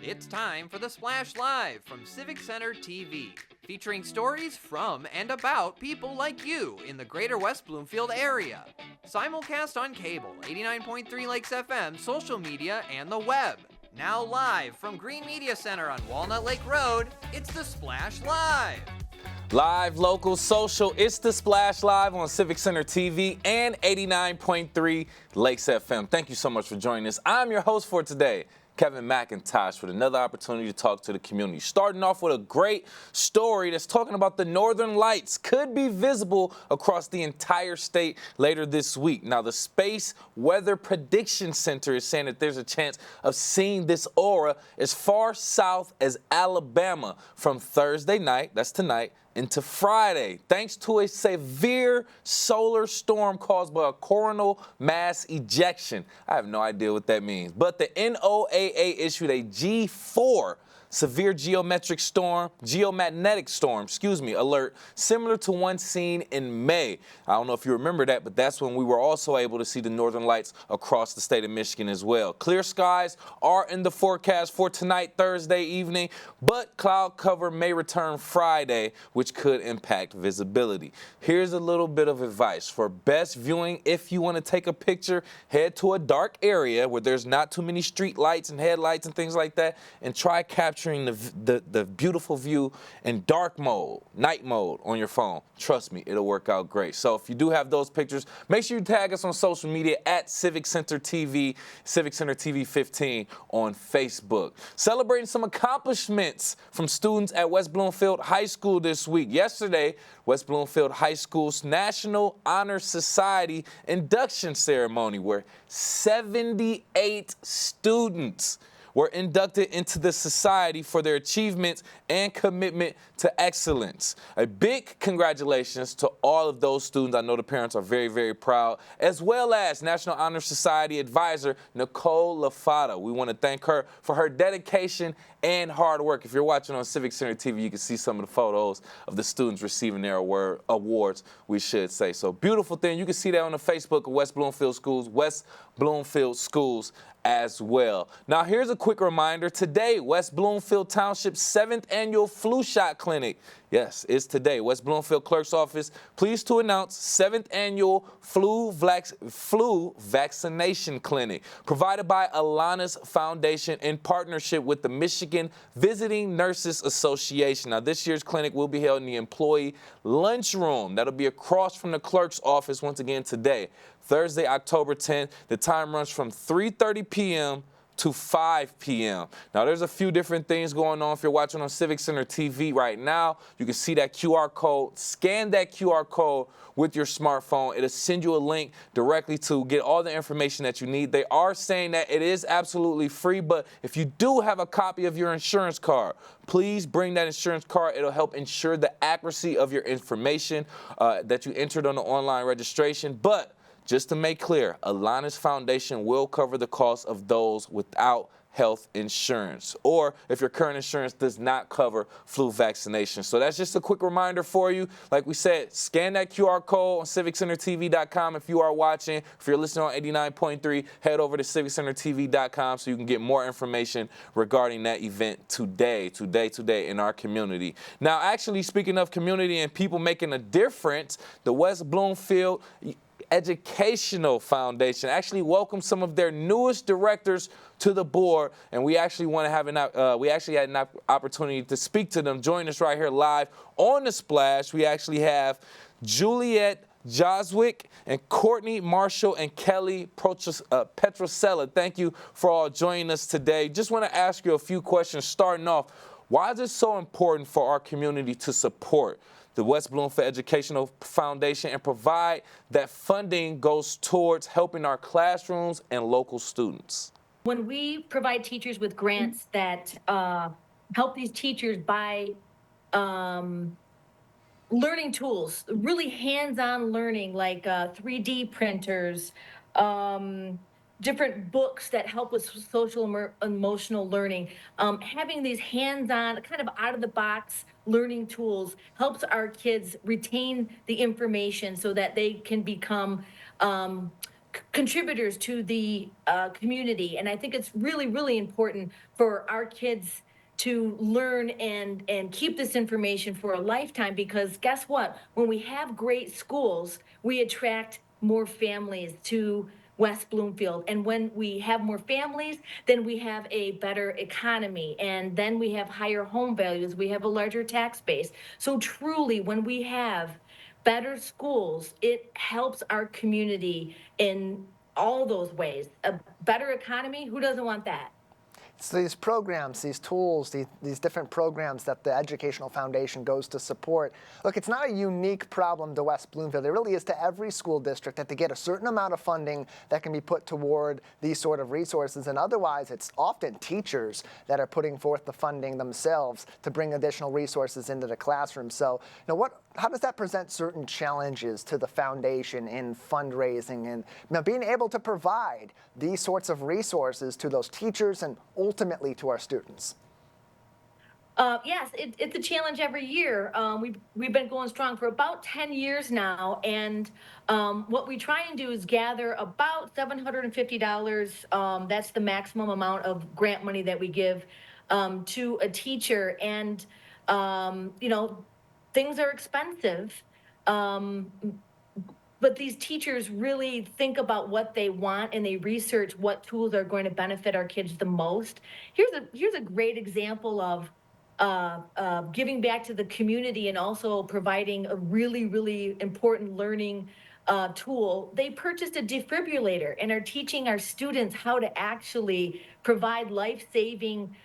It's time for the Splash Live from Civic Center TV, featuring stories from and about people like you in the greater West Bloomfield area. Simulcast on cable, 89.3 Lakes FM, social media, and the web. Now live from Green Media Center on Walnut Lake Road, it's the Splash Live. Live, local, social, it's the Splash Live on Civic Center TV and 89.3 Lakes FM. Thank you so much for joining us. I'm your host for today, Kevin McIntosh, with another opportunity to talk to the community. Starting off with a great story that's talking about the Northern Lights could be visible across the entire state later this week. Now, the Space Weather Prediction Center is saying that there's a chance of seeing this aura as far south as Alabama from Thursday night, that's tonight, into Friday, thanks to a severe solar storm caused by a coronal mass ejection. I have no idea what that means, but the NOAA issued a G4 severe geomagnetic storm, alert, similar to one seen in May. I don't know if you remember that, but that's when we were also able to see the Northern Lights across the state of Michigan as well. Clear skies are in the forecast for tonight, Thursday evening, but cloud cover may return Friday, which could impact visibility. Here's a little bit of advice. For best viewing, if you want to take a picture, head to a dark area where there's not too many street lights and headlights and things like that, and try capturing the beautiful view in dark mode, night mode on your phone. Trust me, it'll work out great. So if you do have those pictures, make sure you tag us on social media at Civic Center TV, Civic Center TV 15 on Facebook. Celebrating some accomplishments from students at West Bloomfield High School this week. Yesterday, West Bloomfield High School's National Honor Society induction ceremony, where 78 students were inducted into the society for their achievements and commitment to excellence. A big congratulations to all of those students. I know the parents are very, very proud, as well as National Honor Society advisor Nicole LaFata. We want to thank her for her dedication and hard work. If you're watching on Civic Center TV, you can see some of the photos of the students receiving their awards, we should say. So beautiful thing. You can see that on the Facebook of West Bloomfield Schools as well. Now, here's a quick reminder. Today, West Bloomfield Township's 7th annual flu shot clinic. Yes, it's today. West Bloomfield Clerk's Office pleased to announce 7th annual flu vaccination clinic provided by Alana's Foundation in partnership with the Michigan Visiting Nurses Association. Now, this year's clinic will be held in the employee lunchroom. That'll be across from the clerk's office once again today, Thursday, October 10th. The time runs from 3:30 p.m. to 5 p.m. Now, there's a few different things going on. If you're watching on Civic Center TV right now, you can see that QR code. Scan that QR code with your smartphone. It'll send you a link directly to get all the information that you need. They are saying that it is absolutely free, but if you do have a copy of your insurance card, please bring that insurance card. It'll help ensure the accuracy of your information that you entered on the online registration. But just to make clear, Alana's Foundation will cover the cost of those without health insurance, or if your current insurance does not cover flu vaccination. So that's just a quick reminder for you. Like we said, scan that QR code on civiccentertv.com if you are watching. If you're listening on 89.3, head over to civiccentertv.com so you can get more information regarding that event today in our community. Now, actually, speaking of community and people making a difference, the West Bloomfield Educational Foundation actually welcomed some of their newest directors to the board, and we actually want to have had an opportunity to speak to them. Join us right here live on the Splash. We actually have Juliet Joswick and Courtney Marshall and Kelly Petrosella. Thank you for all joining us today. Just want to ask you a few questions. Starting off, why is it so important for our community to support the West Bloomfield Educational Foundation and provide that funding goes towards helping our classrooms and local students? When we provide teachers with grants that help these teachers buy learning tools, really hands-on learning, like 3D printers, different books that help with social emotional learning. Having these hands-on, kind of out-of-the-box learning tools helps our kids retain the information so that they can become contributors to the community. And I think it's really, really important for our kids to learn and keep this information for a lifetime, because guess what? When we have great schools, we attract more families to West Bloomfield. And when we have more families, then we have a better economy, and then we have higher home values. We have a larger tax base. So truly, when we have better schools, it helps our community in all those ways. A better economy, who doesn't want that? So these programs, these tools, these different programs that the Educational Foundation goes to support, look, it's not a unique problem to West Bloomfield. It really is to every school district that they get a certain amount of funding that can be put toward these sort of resources. And otherwise, it's often teachers that are putting forth the funding themselves to bring additional resources into the classroom. So, how does that present certain challenges to the foundation in fundraising and being able to provide these sorts of resources to those teachers and ultimately to our students? Yes, it's a challenge every year. We've been going strong for about 10 years now, and what we try and do is gather about $750. That's the maximum amount of grant money that we give to a teacher, and things are expensive. Um, but these teachers really think about what they want, and they research what tools are going to benefit our kids the most. Here's a great example of giving back to the community and also providing a really, really important learning tool. They purchased a defibrillator and are teaching our students how to actually provide life-saving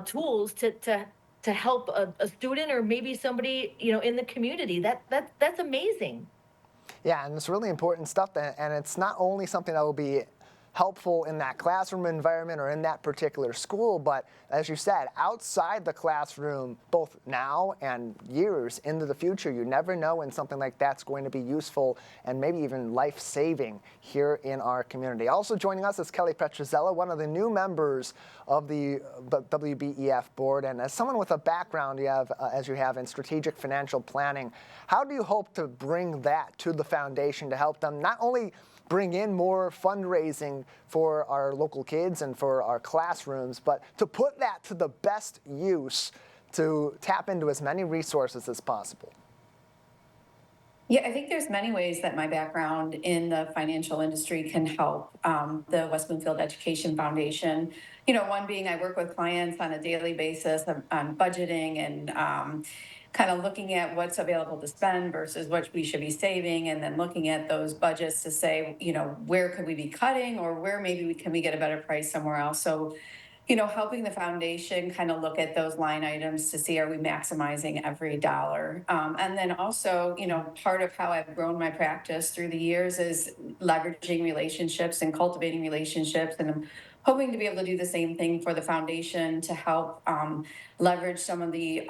tools to help a student or maybe somebody in the community. That's amazing. Yeah, and it's really important stuff, and it's not only something that will be helpful in that classroom environment or in that particular school, but as you said, outside the classroom, both now and years into the future, you never know when something like that's going to be useful and maybe even life-saving here in our community. Also joining us is Kelly Petrozello, one of the new members of the WBEF board, and as someone with a background as you have in strategic financial planning, how do you hope to bring that to the foundation to help them not only bring in more fundraising for our local kids and for our classrooms, but to put that to the best use to tap into as many resources as possible? Yeah, I think there's many ways that my background in the financial industry can help the West Bloomfield Education Foundation. One being I work with clients on a daily basis on budgeting and kind of looking at what's available to spend versus what we should be saving, and then looking at those budgets to say, where could we be cutting, or where maybe we get a better price somewhere else. So, helping the foundation kind of look at those line items to see, are we maximizing every dollar? And then also, part of how I've grown my practice through the years is leveraging relationships and cultivating relationships. And I'm hoping to be able to do the same thing for the foundation to help leverage some of the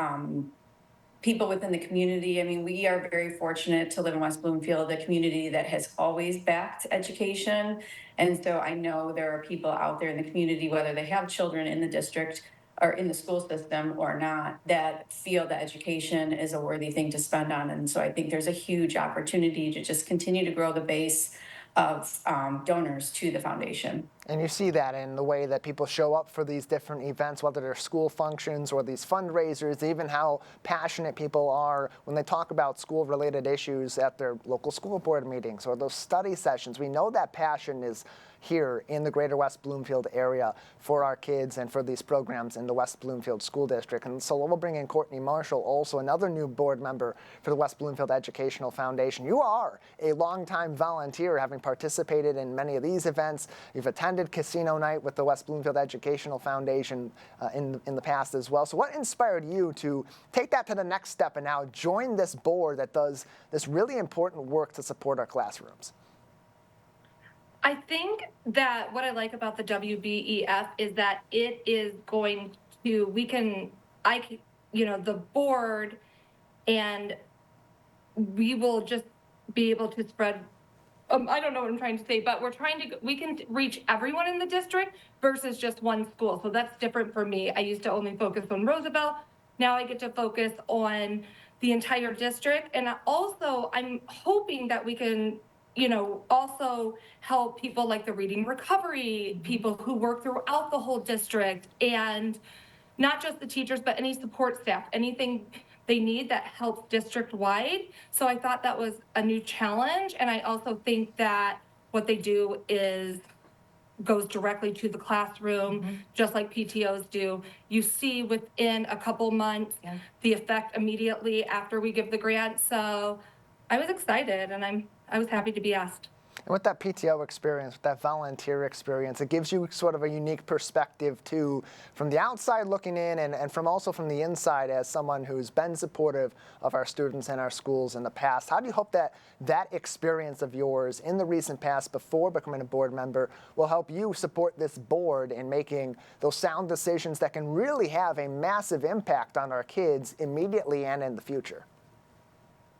people within the community. I mean, we are very fortunate to live in West Bloomfield, a community that has always backed education. And so I know there are people out there in the community, whether they have children in the district or in the school system or not, that feel that education is a worthy thing to spend on. And so I think there's a huge opportunity to just continue to grow the base of donors to the foundation. And you see that in the way that people show up for these different events, whether they're school functions or these fundraisers, even how passionate people are when they talk about school-related issues at their local school board meetings or those study sessions. We know that passion is here in the greater West Bloomfield area for our kids and for these programs in the West Bloomfield School District. And so we'll bring in Courtney Marshall, also another new board member for the West Bloomfield Educational Foundation. You are a longtime volunteer, having participated in many of these events. You've attended Casino Night with the West Bloomfield Educational Foundation in the past as well. So what inspired you to take that to the next step and now join this board that does this really important work to support our classrooms? I think that what I like about the WBEF is that it is going to, the board, and we will just be able to spread, I don't know what I'm trying to say, but we can reach everyone in the district versus just one school. So that's different for me. I used to only focus on Roosevelt. Now I get to focus on the entire district. And also I'm hoping that we can also help people like the reading recovery, people who work throughout the whole district, and not just the teachers, but any support staff, anything they need that helps district wide. So I thought that was a new challenge. And I also think that what they do is goes directly to the classroom, just like PTOs do. You see within a couple months the effect immediately after we give the grant. So I was excited, and I was happy to be asked. And with that PTO experience, with that volunteer experience, it gives you sort of a unique perspective too, from the outside looking in and from also from the inside as someone who's been supportive of our students and our schools in the past. How do you hope that that experience of yours in the recent past before becoming a board member will help you support this board in making those sound decisions that can really have a massive impact on our kids immediately and in the future?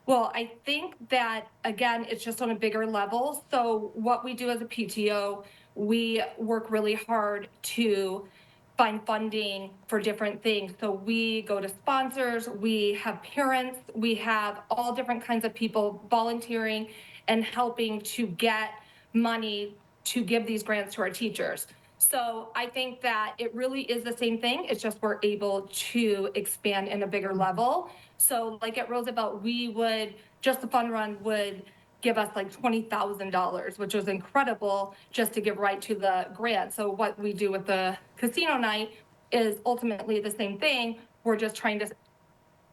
Well, I think that, again, it's just on a bigger level. So what we do as a PTO, we work really hard to find funding for different things. So we go to sponsors, we have parents, we have all different kinds of people volunteering and helping to get money to give these grants to our teachers. So I think that it really is the same thing. It's just we're able to expand in a bigger level. So like at Roosevelt, just the fun run would give us like $20,000, which was incredible just to give right to the grant. So what we do with the casino night is ultimately the same thing. We're just trying to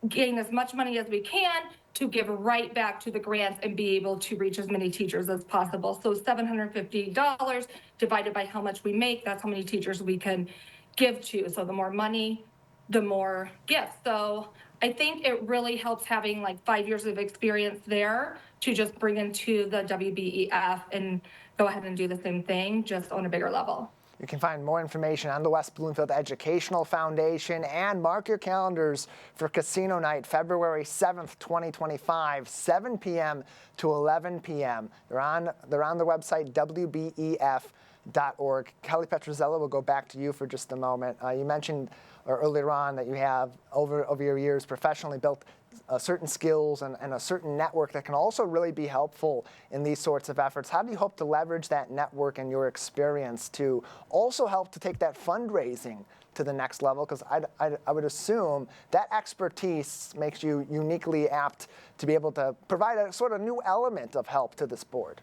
gain as much money as we can to give right back to the grants and be able to reach as many teachers as possible. So $750 divided by how much we make, that's how many teachers we can give to. So the more money, the more gifts. So I think it really helps having like 5 years of experience there to just bring into the WBEF and go ahead and do the same thing, just on a bigger level. You can find more information on the West Bloomfield Educational Foundation and mark your calendars for Casino Night, February 7th, 2025, 7 p.m. to 11 p.m. They're on the website, WBEF.org. Kelly Petrozello, will go back to you for just a moment. You mentioned earlier on that you have, over your years, professionally built certain skills and a certain network that can also really be helpful in these sorts of efforts. How do you hope to leverage that network and your experience to also help to take that fundraising to the next level? Because I would assume that expertise makes you uniquely apt to be able to provide a sort of new element of help to this board.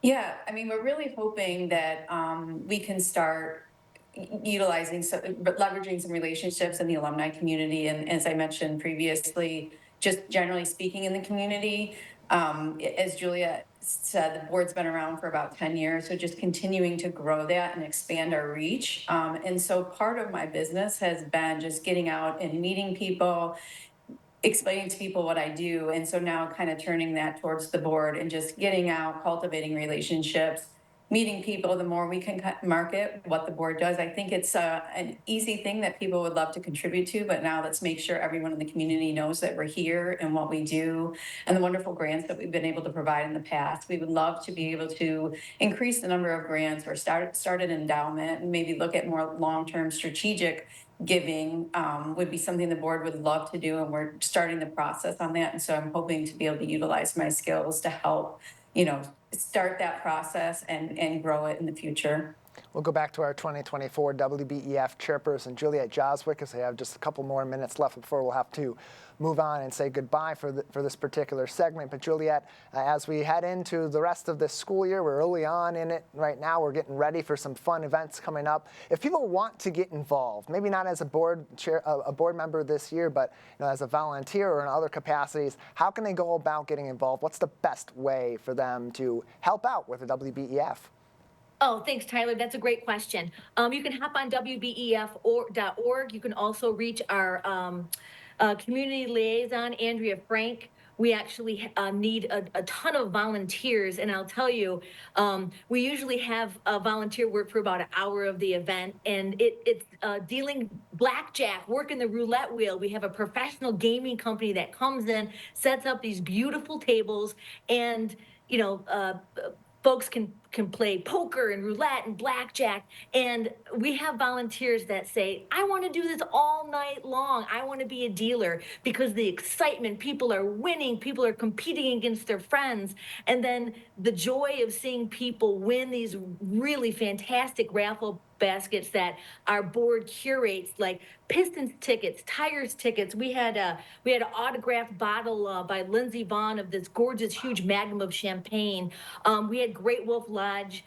Yeah, I mean, we're really hoping that we can start leveraging some relationships in the alumni community. And as I mentioned previously, just generally speaking in the community, as Julia said, the board's been around for about 10 years. So just continuing to grow that and expand our reach. And so part of my business has been just getting out and meeting people, explaining to people what I do. And so now kind of turning that towards the board and just getting out, cultivating relationships, meeting people. The more we can market what the board does, I think it's an easy thing that people would love to contribute to. But now let's make sure everyone in the community knows that we're here and what we do and the wonderful grants that we've been able to provide in the past. We would love to be able to increase the number of grants or start an endowment and maybe look at more long-term strategic giving would be something the board would love to do, and we're starting the process on that. And so I'm hoping to be able to utilize my skills to help, start that process and grow it in the future. We'll go back to our 2024 WBEF chairperson, Juliet Joswick, as we have just a couple more minutes left before we'll have to move on and say goodbye for this particular segment. But Juliet, as we head into the rest of this school year, we're early on in it right now. We're getting ready for some fun events coming up. If people want to get involved, maybe not as a board member this year, but as a volunteer or in other capacities, how can they go about getting involved? What's the best way for them to help out with the WBEF? Oh, thanks, Tyler. That's a great question. You can hop on WBEF.org. You can also reach our community liaison, Andrea Frank. We actually need a ton of volunteers, and I'll tell you, we usually have volunteer work for about an hour of the event, and it's dealing blackjack, working the roulette wheel. We have a professional gaming company that comes in, sets up these beautiful tables, and folks can can play poker and roulette and blackjack. And we have volunteers that say, I want to do this all night long. I want to be a dealer, because the excitement, people are winning, people are competing against their friends. And then the joy of seeing people win these really fantastic raffle baskets that our board curates, like Pistons tickets, Tigers tickets. We had an autographed bottle by Lindsey Vaughn of this gorgeous, huge magnum of champagne. We had Great Wolf Lodge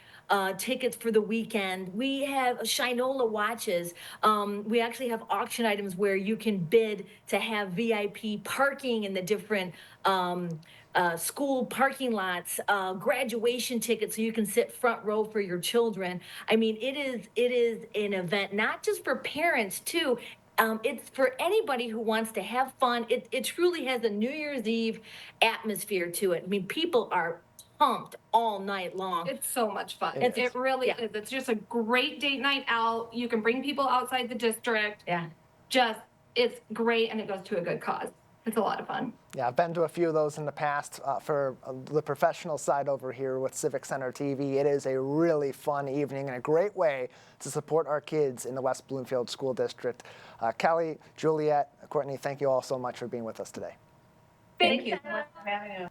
tickets for the weekend. We have Shinola watches. We actually have auction items where you can bid to have VIP parking in the different school parking lots, graduation tickets so you can sit front row for your children. I mean, it is an event not just for parents too. It's for anybody who wants to have fun. It truly has a New Year's Eve atmosphere to it. I mean, people are pumped all night long. It's so much fun. It It really yeah. is. It's just a great date night out. You can bring people outside the district. Yeah. It's great, and it goes to a good cause. It's a lot of fun. Yeah, I've been to a few of those in the past for the professional side over here with Civic Center TV. It is a really fun evening and a great way to support our kids in the West Bloomfield School District. Kelly, Juliet, Courtney, thank you all so much for being with us today. Thank you so much for having us.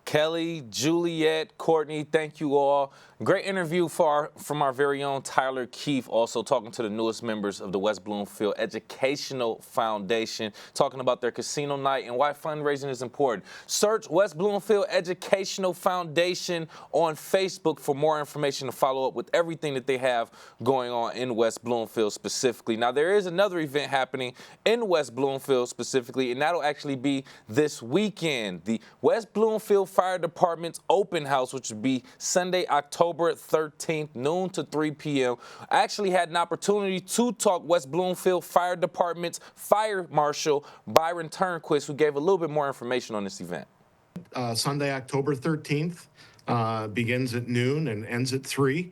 Kelly, Juliet, Courtney, thank you all. Great interview from our very own Tyler Keefe, also talking to the newest members of the West Bloomfield Educational Foundation, talking about their casino night and why fundraising is important. Search West Bloomfield Educational Foundation on Facebook for more information to follow up with everything that they have going on in West Bloomfield specifically. Now, there is another event happening in West Bloomfield specifically, and that'll actually be this weekend. The West Bloomfield Fire Department's open house, which will be Sunday, October 13th, noon to 3 p.m. I actually had an opportunity to talk West Bloomfield Fire Department's Fire Marshal, Byron Turnquist, who gave a little bit more information on this event. Sunday, October 13th, begins at noon and ends at 3.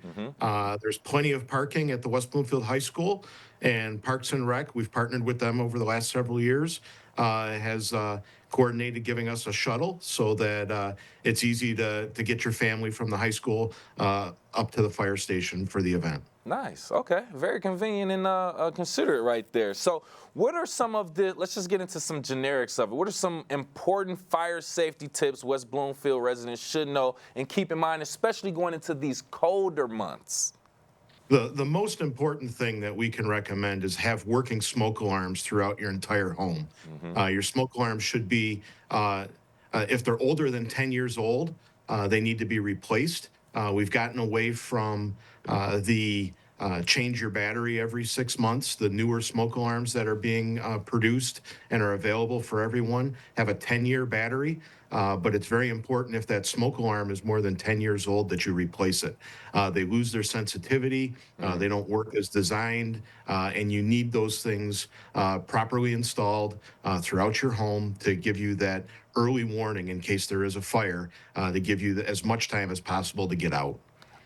There's plenty of parking at the West Bloomfield High School, and Parks and Rec, we've partnered with them over the last several years, has coordinated giving us a shuttle so that it's easy to get your family from the high school up to the fire station for the event. Nice. Okay. Very convenient and considerate right there. So what are some of the, let's just get into some generics of it. What are some important fire safety tips West Bloomfield residents should know and keep in mind, especially going into these colder months? The most important thing that we can recommend is have working smoke alarms throughout your entire home. Your smoke alarms should be, if they're older than 10 years old, they need to be replaced. We've gotten away from the change your battery every 6 months. The newer smoke alarms that are being produced and are available for everyone have a 10-year battery. But it's very important if that smoke alarm is more than 10 years old that you replace it. They lose their sensitivity, they don't work as designed, and you need those things properly installed throughout your home to give you that early warning in case there is a fire, to give you as much time as possible to get out.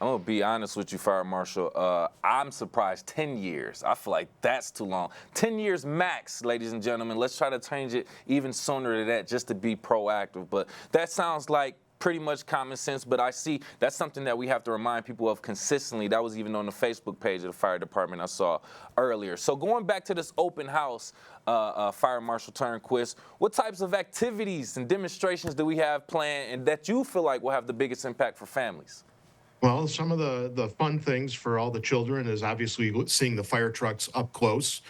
I'm going to be honest with you, Fire Marshal. I'm surprised 10 years. I feel like that's too long. 10 years max, ladies and gentlemen. Let's try to change it even sooner than that just to be proactive. But that sounds like pretty much common sense, but I see that's something that we have to remind people of consistently. That was even on the Facebook page of the fire department I saw earlier. So going back to this open house, Fire Marshal Turnquist, what types of activities and demonstrations do we have planned and that you feel like will have the biggest impact for families? Well, some of the fun things for all the children is obviously seeing the fire trucks up close,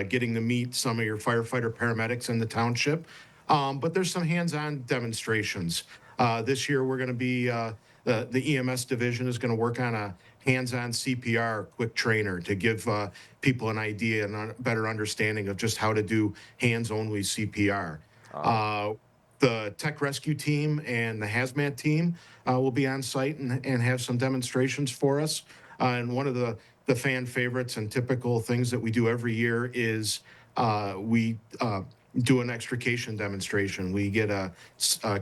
getting to meet some of your firefighter paramedics in the township. But there's some hands-on demonstrations. This year, we're going to be, the EMS division is going to work on a hands-on CPR quick trainer to give people an idea and a better understanding of just how to do hands-only CPR. The tech rescue team and the hazmat team will be on site and have some demonstrations for us. And one of the fan favorites and typical things that we do every year is we do an extrication demonstration. We get a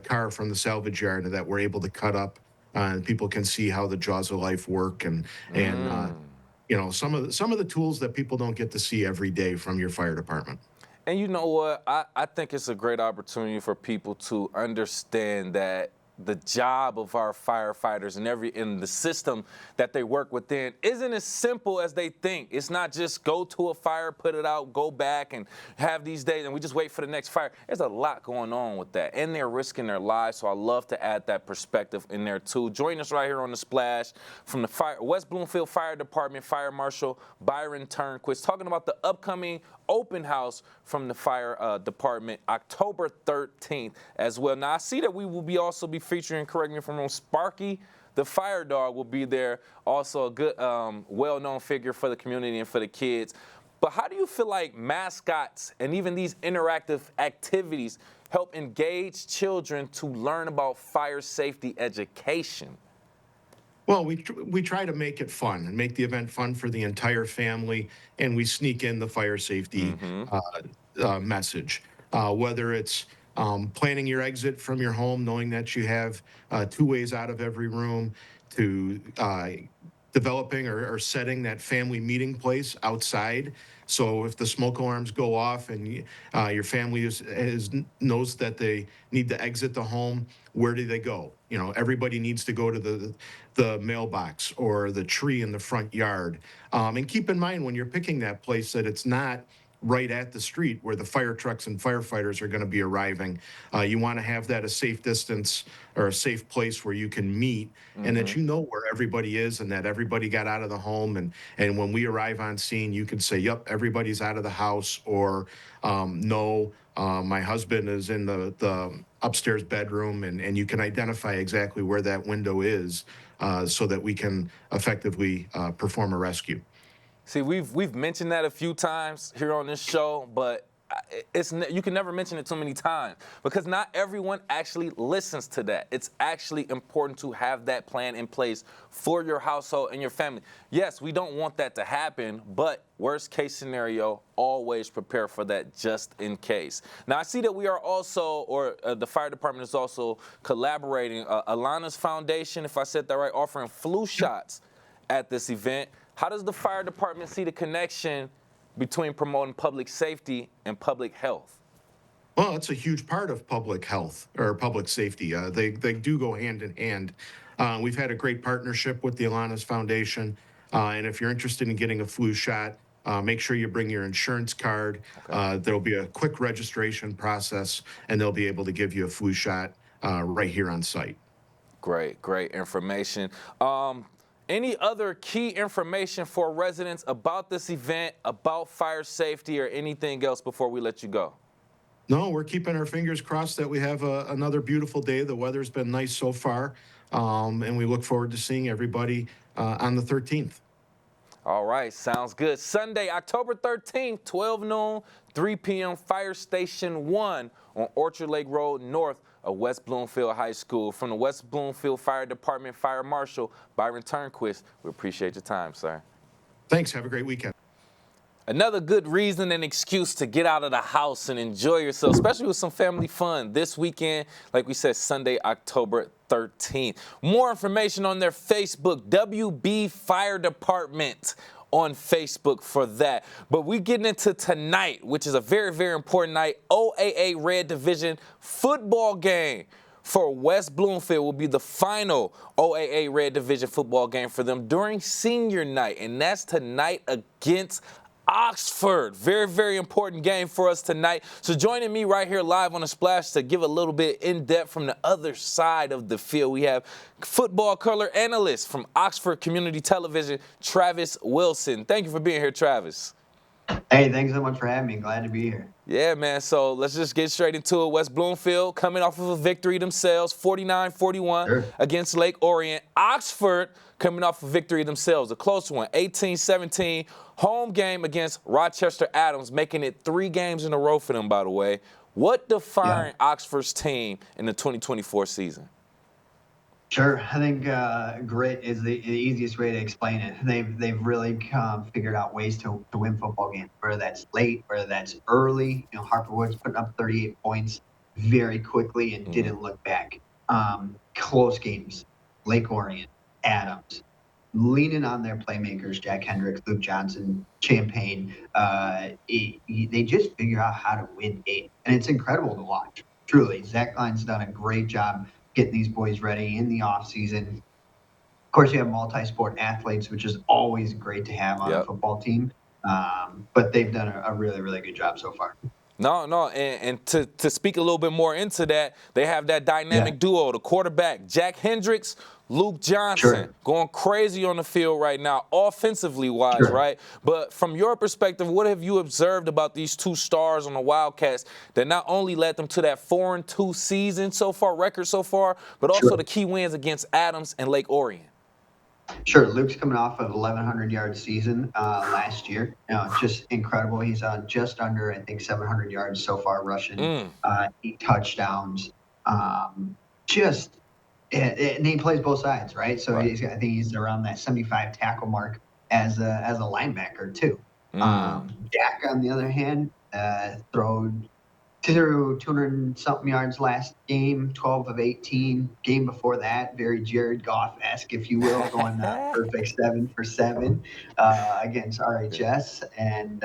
car from the salvage yard that we're able to cut up, and people can see how the jaws of life work and you know, some of the tools that people don't get to see every day from your fire department. And you know what? I think it's a great opportunity for people to understand that the job of our firefighters and in the system that they work within isn't as simple as they think. It's not just go to a fire, put it out, go back and have these days and we just wait for the next fire. There's a lot going on with that, and they're risking their lives. So I love to add that perspective in there too. Join us right here on the Splash from the West Bloomfield Fire Department, Fire Marshal Byron Turnquist, talking about the upcoming open house from the fire department, October 13th as well. Now I see that we will also be featuring, correct me if I'm wrong, Sparky the fire dog will be there, also a good well-known figure for the community and for the kids. But how do you feel like mascots and even these interactive activities help engage children to learn about fire safety education? Well, we try to make it fun and make the event fun for the entire family, and we sneak in the fire safety message. Whether it's planning your exit from your home, knowing that you have 2 ways out of every room, to developing or setting that family meeting place outside. So if the smoke alarms go off and your family knows that they need to exit the home, where do they go? You know, everybody needs to go to the mailbox or the tree in the front yard. And keep in mind when you're picking that place that it's not right at the street where the fire trucks and firefighters are going to be arriving. You want to have that a safe distance or a safe place where you can meet, and that you know where everybody is and that everybody got out of the home. And when we arrive on scene, you can say, yep, everybody's out of the house, or no, my husband is in the upstairs bedroom, and you can identify exactly where that window is so that we can effectively perform a rescue. See, we've mentioned that a few times here on this show, but you can never mention it too many times because not everyone actually listens to that. It's actually important to have that plan in place for your household and your family. Yes, we don't want that to happen, but worst case scenario, always prepare for that just in case. Now, I see that we are also, the fire department is also collaborating, Alana's Foundation, if I said that right, offering flu shots at this event. How does the fire department see the connection between promoting public safety and public health? Well, it's a huge part of public health or public safety. They do go hand in hand. We've had a great partnership with the Alana's Foundation. And if you're interested in getting a flu shot, make sure you bring your insurance card. Okay. There'll be a quick registration process, and they'll be able to give you a flu shot right here on site. Great information. Any other key information for residents about this event, about fire safety, or anything else before we let you go? No, we're keeping our fingers crossed that we have another beautiful day. The weather's been nice so far, and we look forward to seeing everybody on the 13th. All right, sounds good. Sunday, October 13th, 12 noon, 3 p.m., Fire Station 1 on Orchard Lake Road North of West Bloomfield High School. From the West Bloomfield Fire Department, Fire Marshal Byron Turnquist, we appreciate your time, sir. Thanks. Have a great weekend. Another good reason and excuse to get out of the house and enjoy yourself, especially with some family fun this weekend. Like we said, Sunday, October 13th. More information on their Facebook, WB Fire Department on Facebook for that. But we're getting into tonight, which is a very, very important night. OAA Red Division football game for West Bloomfield will be the final OAA Red Division football game for them during senior night, and that's tonight against Oxford. Very, very important game for us tonight. So joining me right here live on the Splash to give a little bit in depth from the other side of the field, we have football color analyst from Oxford Community Television, Travis Wilson. Thank you for being here, Travis. Hey, thanks so much for having me. Glad to be here. Yeah, man. So let's just get straight into it. West Bloomfield coming off of a victory themselves, 49-41 against Lake Orient. Oxford coming off a victory themselves, a close one, 18-17. Home game against Rochester Adams, making it 3 games in a row for them, by the way. What defined Oxford's team in the 2024 season? Sure. I think grit is the easiest way to explain it. They've really figured out ways to win football games, whether that's late, whether that's early. You know, Harper Woods putting up 38 points very quickly and didn't look back. Close games, Lake Orient, Adams, leaning on their playmakers, Jack Hendricks, Luke Johnson, Champagne. They just figure out how to win games, and it's incredible to watch. Truly, Zach Klein's done a great job getting these boys ready in the off season. Of course, you have multi-sport athletes, which is always great to have on a football team. But they've done a really, really good job so far. No, and to speak a little bit more into that, they have that dynamic duo, the quarterback, Jack Hendricks, Luke Johnson, going crazy on the field right now, offensively wise, right? But from your perspective, what have you observed about these two stars on the Wildcats that not only led them to that 4-2 season so far, record so far, but also the key wins against Adams and Lake Orion? Sure. Luke's coming off of 1,100-yard season last year. Just incredible. He's on just under, I think, 700 yards so far rushing, 8 touchdowns. And he plays both sides, right? So I think he's around that 75 tackle mark as a linebacker too. Dak, on the other hand, threw 200-something yards last game, 12 of 18. Game before that, very Jared Goff-esque, if you will, going perfect 7 for 7 against RHS. And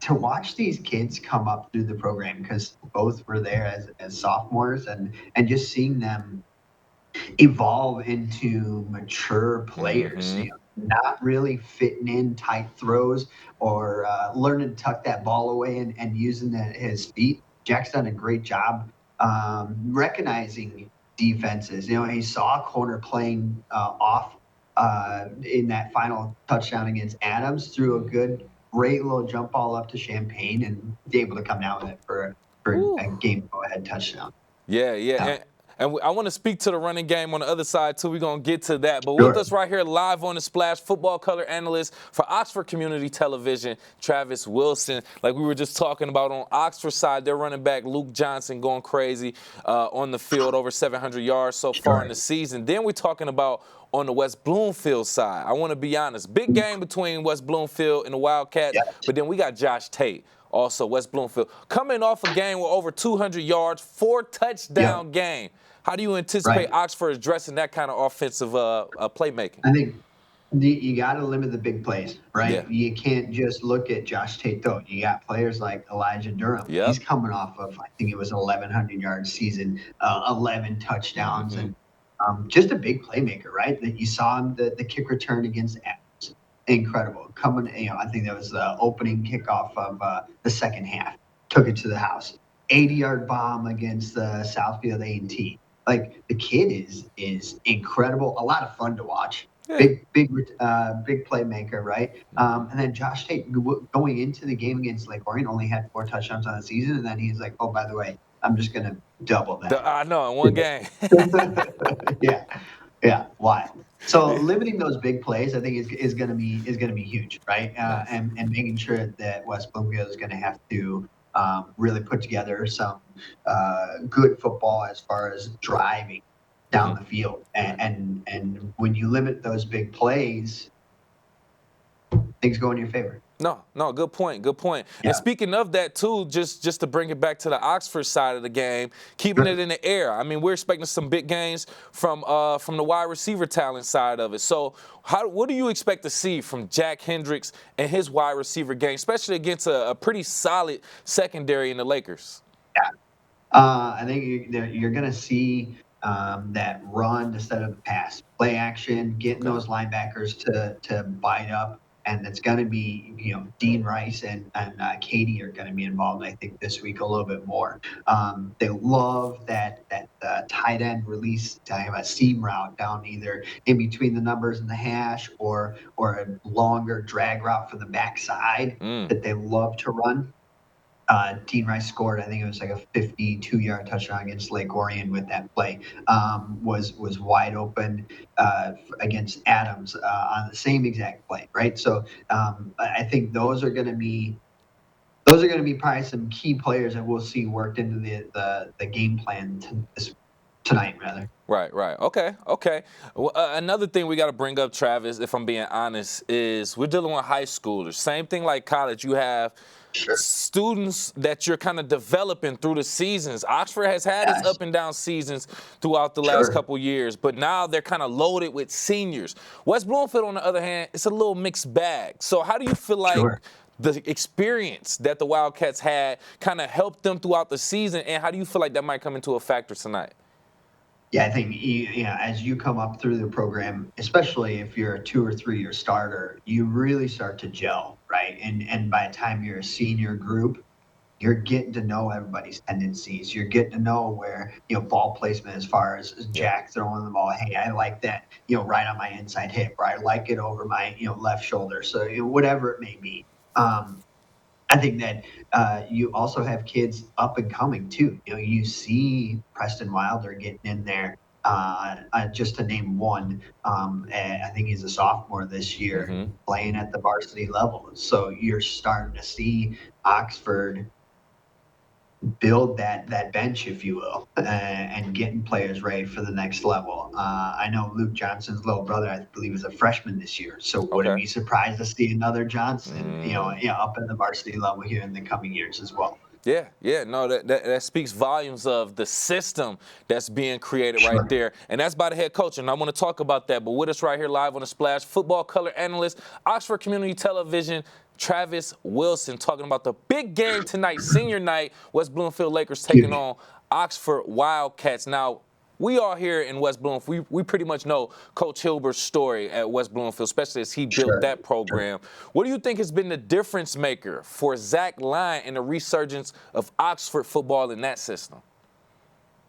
to watch these kids come up through the program, because both were there as sophomores, and just seeing them evolve into mature players. Not really fitting in tight throws or learning to tuck that ball away and using his feet. Jack's done a great job recognizing defenses. He saw a corner playing off in that final touchdown against Adams, threw a great little jump ball up to Champagne and be able to come down with it for a game go-ahead touchdown. And I want to speak to the running game on the other side, too. We're going to get to that. But with us right here live on The Splash, football color analyst for Oxford Community Television, Travis Wilson. Like we were just talking about on Oxford side, their running back, Luke Johnson, going crazy on the field, over 700 yards so far in the season. Then we're talking about on the West Bloomfield side. I want to be honest. Big game between West Bloomfield and the Wildcats. But then we got Josh Tate. Also, West Bloomfield, coming off a game with over 200 yards, 4-touchdown game. How do you anticipate Oxford addressing that kind of offensive playmaking? I think you got to limit the big plays, right? You can't just look at Josh Tate, though. You got players like Elijah Durham. He's coming off of, I think it was 1,100-yard season, 11 touchdowns, and just a big playmaker, right? That you saw him, the kick return against Adams. Incredible. I think that was the opening kickoff of the second half. Took it to the house. 80-yard bomb against Southfield A&T. Like, the kid is incredible. A lot of fun to watch. Big playmaker, right? And then Josh Tate going into the game against Lake Orion only had 4 touchdowns on the season, and then he's like, oh, by the way, I'm just gonna double that. I know, in one game. Why? So limiting those big plays, I think, is going to be huge, right? And making sure that West Bloomfield is going to have to really put together some good football as far as driving down the field. And when you limit those big plays, things go in your favor. No, good point. And speaking of that, too, just to bring it back to the Oxford side of the game, keeping it in the air. I mean, we're expecting some big gains from the wide receiver talent side of it. So what do you expect to see from Jack Hendricks and his wide receiver game, especially against a pretty solid secondary in the Lakers? I think you're going to see that run instead of the pass. Play action, getting those linebackers to bite up. And it's going to be, Dean Rice and Katie are going to be involved, I think, this week a little bit more. They love that tight end release, a seam route down either in between the numbers and the hash or a longer drag route from the backside that they love to run. Dean Rice scored, I think it was like a 52-yard touchdown against Lake Orion with that play. Was wide open against Adams on the same exact play, right? So I think those are going to be probably some key players that we'll see worked into the game plan tonight, rather. Right. Okay. Well, another thing we got to bring up, Travis, if I'm being honest, is we're dealing with high schoolers. Same thing like college. You have students that you're kind of developing through the seasons. Oxford has had its up and down seasons throughout the last couple years, but now they're kind of loaded with seniors. West Bloomfield, on the other hand, it's a little mixed bag. So how do you feel like the experience that the Wildcats had kind of helped them throughout the season, and how do you feel like that might come into a factor tonight? Yeah, I think as you come up through the program, especially if you're a 2 or 3 year starter, you really start to gel, right? And by the time you're a senior group, you're getting to know everybody's tendencies. You're getting to know where, ball placement as far as Jack throwing the ball. Hey, I like that, right on my inside hip, or I like it over my, left shoulder. So whatever it may be. I think that you also have kids up and coming too. You see Preston Wilder getting in there. Just to name one, I think he's a sophomore this year, playing at the varsity level. So you're starting to see Oxford build that bench, if you will, and getting players ready for the next level. I know Luke Johnson's little brother, I believe, is a freshman this year. So wouldn't be surprised to see another Johnson, up at the varsity level here in the coming years as well. Yeah, no, that speaks volumes of the system that's being created right there. And that's by the head coach, and I want to talk about that. But with us right here live on The Splash, football color analyst, Oxford Community Television, Travis Wilson, talking about the big game tonight, senior night, West Bloomfield Lakers taking on Oxford Wildcats. Now, we all here in West Bloomfield, we pretty much know Coach Hilbert's story at West Bloomfield, especially as he built that program. What do you think has been the difference maker for Zach Lyon in the resurgence of Oxford football in that system?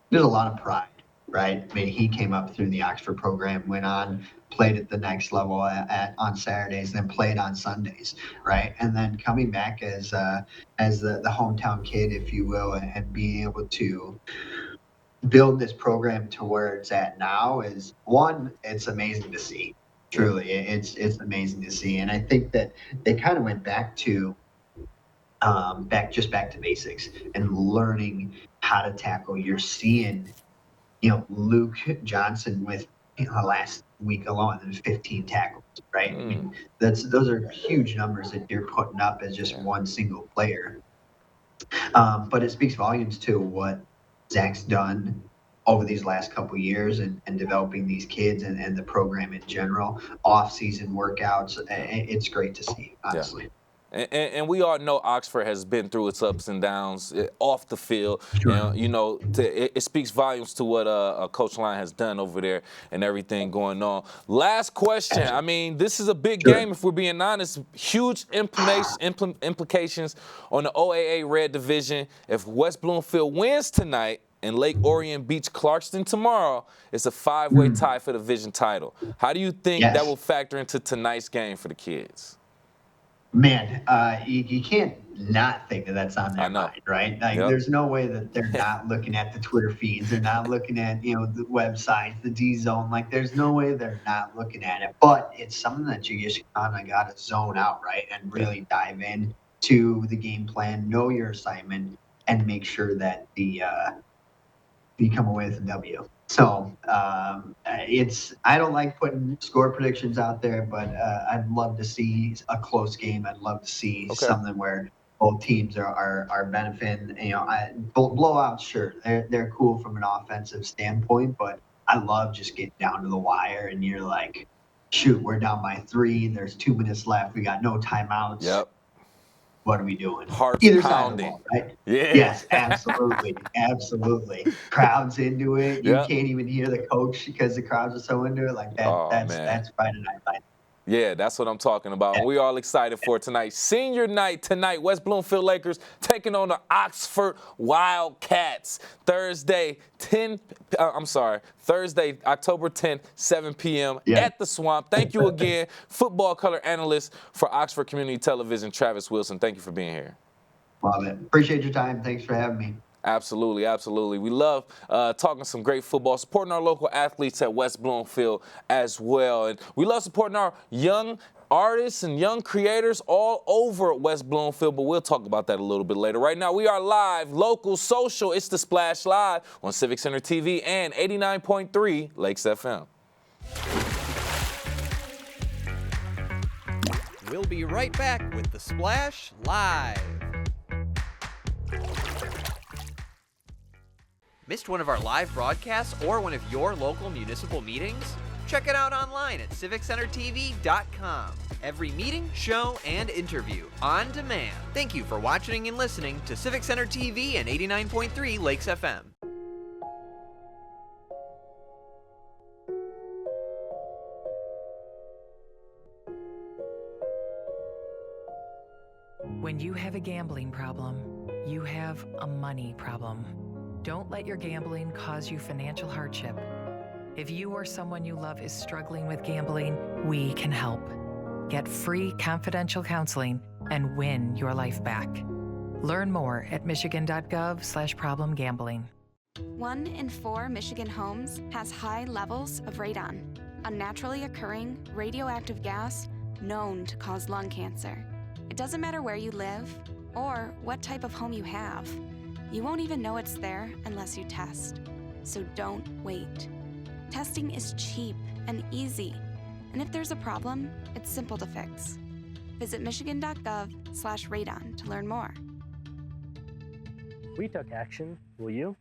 There's a lot of pride, right? I mean, he came up through the Oxford program, went on, played at the next level on Saturdays, then played on Sundays, right? And then coming back as the hometown kid, if you will, and being able to build this program to where it's at now is one, it's amazing to see. Truly, it's amazing to see. And I think that they kind of went back to back to basics and learning how to tackle. You're seeing, Luke Johnson with last week alone, there's 15 tackles, right? I mean, those are huge numbers that you're putting up as just one single player. But it speaks volumes to what Zach's done over these last couple of years and developing these kids and the program in general, off-season workouts. It's great to see, honestly. And we all know Oxford has been through its ups and downs off the field. And, it speaks volumes to what Coach Lyon has done over there and everything going on. Last question. I mean, this is a big game, if we're being honest. Huge implications on the OAA Red Division. If West Bloomfield wins tonight and Lake Orion beats Clarkston tomorrow, it's a 5-way tie for the division title. How do you think that will factor into tonight's game for the kids? Man, you can't not think that that's on their mind, right? Like, there's no way that they're not looking at the Twitter feeds. They're not looking at, the websites, the D-Zone. Like, there's no way they're not looking at it. But it's something that you just kind of got to zone out, right, and really dive in to the game plan, know your assignment, and make sure that you come away with a W. So I don't like putting score predictions out there, but I'd love to see a close game. I'd love to see something where both teams are benefiting. Blowouts, sure, they're cool from an offensive standpoint, but I love just getting down to the wire and you're like, shoot, we're down by 3. There's 2 minutes left. We got no timeouts. Yep. What are we doing? Hearts Either pounding. side of the ball, right? Yeah. Yes, absolutely. Absolutely. Crowd's into it. You can't even hear the coach because the crowds are so into it. Like that. That's Friday Night Lights. Yeah, that's what I'm talking about. And we're all excited for tonight. Senior night tonight, West Bloomfield Lakers taking on the Oxford Wildcats. Thursday, October 10th, 7 p.m. at the Swamp. Thank you again, football color analyst for Oxford Community Television, Travis Wilson. Thank you for being here. Love it. Appreciate your time. Thanks for having me. Absolutely, absolutely. We love talking some great football, supporting our local athletes at West Bloomfield as well. And we love supporting our young artists and young creators all over West Bloomfield, but we'll talk about that a little bit later. Right now, we are live, local, social. It's The Splash Live on Civic Center TV and 89.3 Lakes FM. We'll be right back with The Splash Live. Missed one of our live broadcasts or one of your local municipal meetings? Check it out online at civiccentertv.com. Every meeting, show, and interview on demand. Thank you for watching and listening to Civic Center TV and 89.3 Lakes FM. When you have a gambling problem, you have a money problem. Don't let your gambling cause you financial hardship. If you or someone you love is struggling with gambling, we can help. Get free confidential counseling and win your life back. Learn more at michigan.gov/problemgambling. 1 in 4 Michigan homes has high levels of radon, a naturally occurring radioactive gas known to cause lung cancer. It doesn't matter where you live or what type of home you have. You won't even know it's there unless you test. So don't wait. Testing is cheap and easy, and if there's a problem, it's simple to fix. Visit michigan.gov/radon to learn more. We took action. Will you?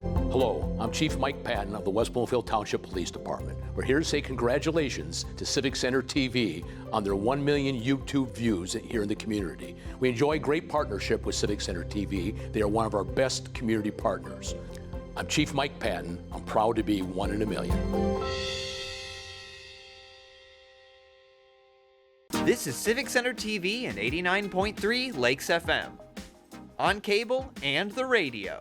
Hello, I'm Chief Mike Patton of the West Bloomfield Township Police Department. We're here to say congratulations to Civic Center TV on their 1 million YouTube views here in the community. We enjoy great partnership with Civic Center TV. They are one of our best community partners. I'm Chief Mike Patton. I'm proud to be 1 in a million. This is Civic Center TV and 89.3 Lakes FM. On cable and the radio.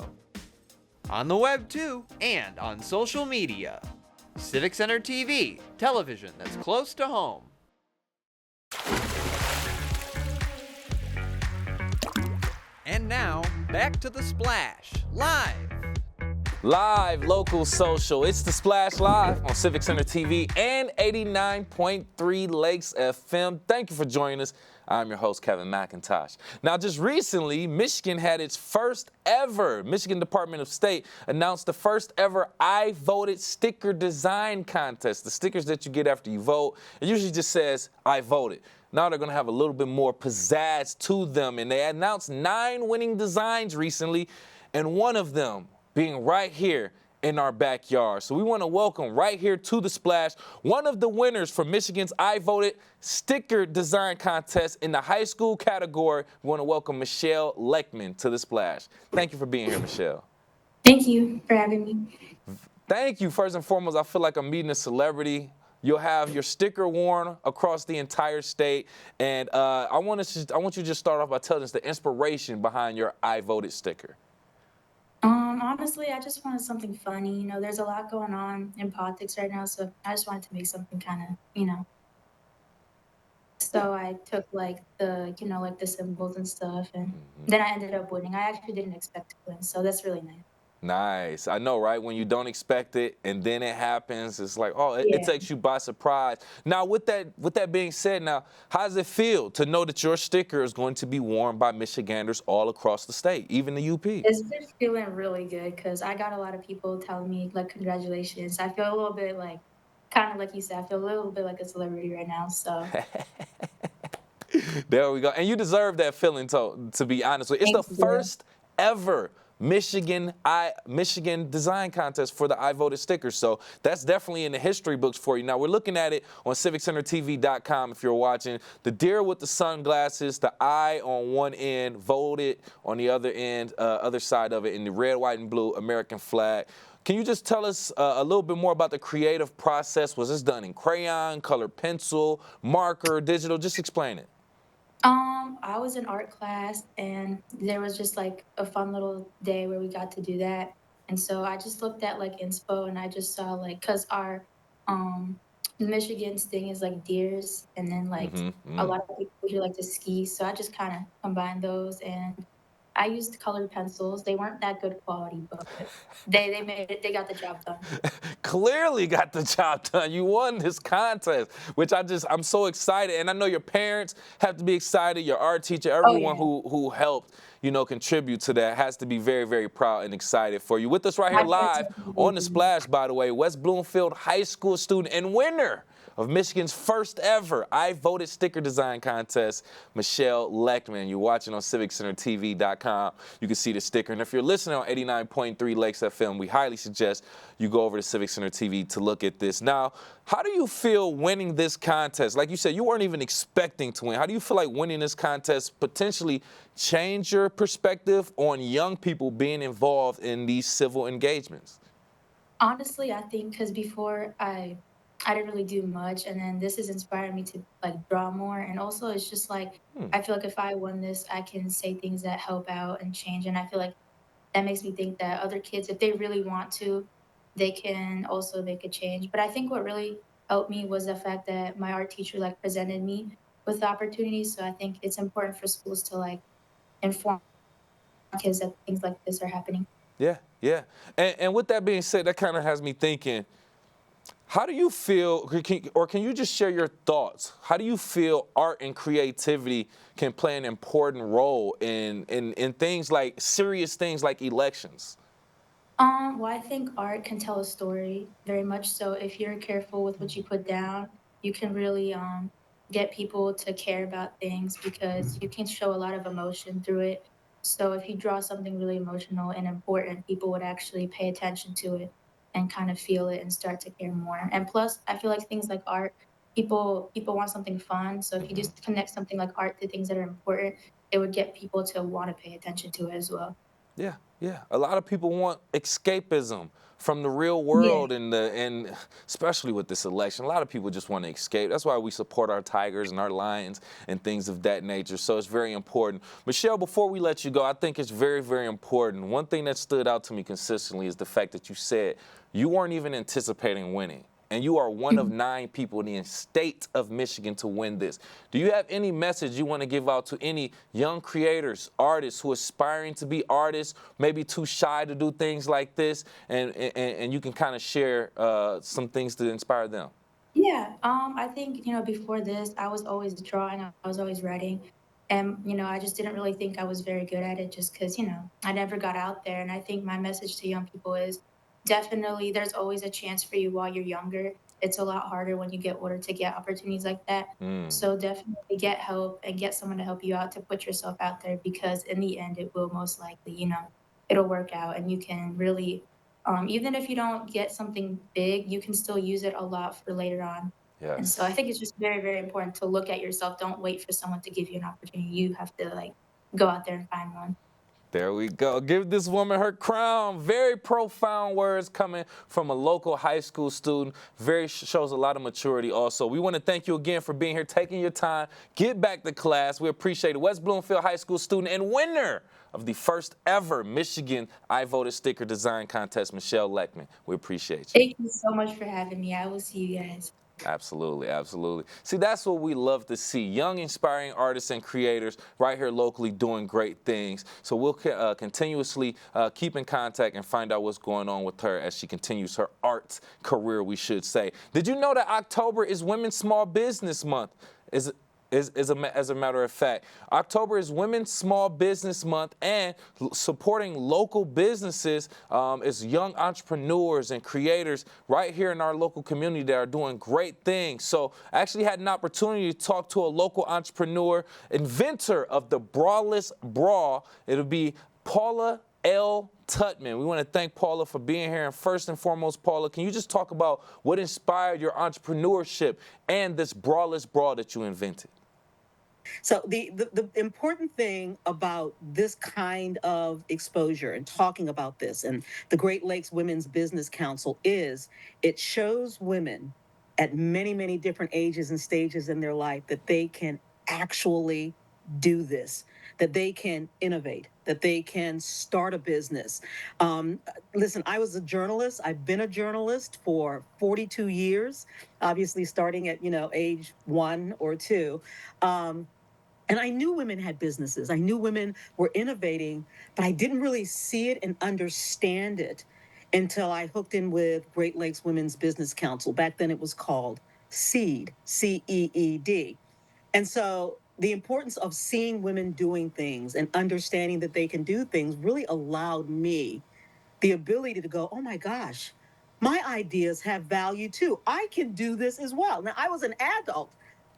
On the web too, and on social media. Civic Center TV, television that's close to home. And now, back to The Splash, live. Live, local, social. It's The Splash Live on Civic Center TV and 89.3 Lakes FM. Thank you for joining us. I'm your host, Kevin McIntosh. Now, just recently, Michigan had its first ever, Michigan Department of State announced the first ever I Voted sticker design contest. The stickers that you get after you vote, it usually just says, I voted. Now they're going to have a little bit more pizzazz to them, and they announced 9 winning designs recently, and one of them being right here in our backyard. So we want to welcome right here to The Splash one of the winners for Michigan's I Voted sticker design contest in the high school category. We want to welcome Michelle Leckman to The Splash. Thank you for being here, Michelle. Thank you for having me. Thank you. First and foremost, I feel like I'm meeting a celebrity. You'll have your sticker worn across the entire state. And I want you to just start off by telling us the inspiration behind your I Voted sticker. Honestly, I just wanted something funny. You know, there's a lot going on in politics right now, so I just wanted to make something kind of, So I took like the symbols and stuff, and then I ended up winning. I actually didn't expect to win, so that's really nice. Nice. I know, right? When you don't expect it and then it happens, it's like, oh, it takes you by surprise. Now, with that being said, now, how does it feel to know that your sticker is going to be worn by Michiganders all across the state, even the UP? It's been feeling really good because I got a lot of people telling me, like, congratulations. I feel a little bit like, kind of like you said, I feel a little bit like a celebrity right now, so. There we go. And you deserve that feeling, to be honest with you. It's the first ever Michigan design contest for the I Voted stickers. So that's definitely in the history books for you. Now, we're looking at it on civiccentertv.com if you're watching. The deer with the sunglasses, the I on one end, voted on the other end, other side of it, in the red, white, and blue American flag. Can you just tell us a little bit more about the creative process? Was this done in crayon, colored pencil, marker, digital? Just explain it. I was in art class, and there was just like a fun little day where we got to do that. And so I just looked at like inspo, and I just saw like, cause our Michigan's thing is like deers, and then like a lot of people here like to ski. So I just kind of combined those, and I used colored pencils. They weren't that good quality, but they made it. They got the job done. Clearly got the job done. You won this contest, which I'm so excited. And I know your parents have to be excited, your art teacher, everyone who helped, contribute to that has to be very, very proud and excited for you. With us right here live on The Splash, by the way, West Bloomfield High School student and winner of Michigan's first ever I Voted sticker design contest, Michelle Leckman. You're watching on CivicCenterTV.com. You can see the sticker. And if you're listening on 89.3 Lakes FM, we highly suggest you go over to Civic Center TV to look at this. Now, how do you feel winning this contest? Like you said, you weren't even expecting to win. How do you feel like winning this contest potentially change your perspective on young people being involved in these civil engagements? Honestly, I think because before I didn't really do much, and then this has inspired me to like draw more. And also, it's just like I feel like if I won this, I can say things that help out and change. And I feel like that makes me think that other kids, if they really want to, they can also make a change. But I think what really helped me was the fact that my art teacher like presented me with the opportunities. So I think it's important for schools to like inform kids that things like this are happening. Yeah, yeah. And with that being said, that kind of has me thinking, how do you feel, or can you just share your thoughts? How do you feel art and creativity can play an important role in things like, serious things like elections? Well, I think art can tell a story very much so. If you're careful with what you put down, you can really get people to care about things because you can show a lot of emotion through it. So if you draw something really emotional and important, people would actually pay attention to it and kind of feel it and start to care more. And plus, I feel like things like art, people want something fun. So if you just connect something like art to things that are important, it would get people to want to pay attention to it as well. Yeah, yeah. A lot of people want escapism from the real Yeah. world, and especially with this election, a lot of people just want to escape. That's why we support our Tigers and our Lions and things of that nature. So it's very important. Michelle, before we let you go, I think it's very, very important. One thing that stood out to me consistently is the fact that you said you weren't even anticipating winning. And you are one of 9 people in the state of Michigan to win this. Do you have any message you want to give out to any young creators, artists who are aspiring to be artists, maybe too shy to do things like this, and you can kind of share some things to inspire them? Yeah, I think, before this, I was always drawing, I was always writing. And, I just didn't really think I was very good at it just because, I never got out there. And I think my message to young people is definitely there's always a chance for you while you're younger. It's a lot harder when you get older to get opportunities like that. Mm. So definitely get help and get someone to help you out to put yourself out there because in the end, it will most likely, it'll work out and you can really even if you don't get something big, you can still use it a lot for later on. And so I Yes. think it's just very, very important to look at yourself. Don't wait for someone to give you an opportunity. You have to like go out there and find one. There we go. Give this woman her crown. Very profound words coming from a local high school student. Very shows a lot of maturity also. We want to thank you again for being here, taking your time. Get back to class. We appreciate it. West Bloomfield High School student and winner of the first ever Michigan I Voted sticker design contest, Michelle Leckman. We appreciate you. Thank you so much for having me. I will see you guys. Absolutely, absolutely. See, that's what we love to see. Young, inspiring artists and creators right here locally doing great things. So we'll continuously keep in contact and find out what's going on with her as she continues her arts career, we should say. Did you know that October is Women's Small Business Month? As a matter of fact, October is Women's Small Business Month, and supporting local businesses is young entrepreneurs and creators right here in our local community that are doing great things. So I actually had an opportunity to talk to a local entrepreneur, inventor of the Braless Bra. It'll be Paula L. Tutman. We want to thank Paula for being here. And first and foremost, Paula, can you just talk about what inspired your entrepreneurship and this braless bra that you invented? So the important thing about this kind of exposure and talking about this and the Great Lakes Women's Business Council is it shows women at many, many different ages and stages in their life that they can actually do this, that they can innovate, that they can start a business. Listen, I was a journalist. I've been a journalist for 42 years, obviously starting at, age 1 or 2. And I knew women had businesses. I knew women were innovating, but I didn't really see it and understand it until I hooked in with Great Lakes Women's Business Council. Back then it was called CEED, CEED. And so the importance of seeing women doing things and understanding that they can do things really allowed me the ability to go, oh my gosh, my ideas have value too. I can do this as well. Now, I was an adult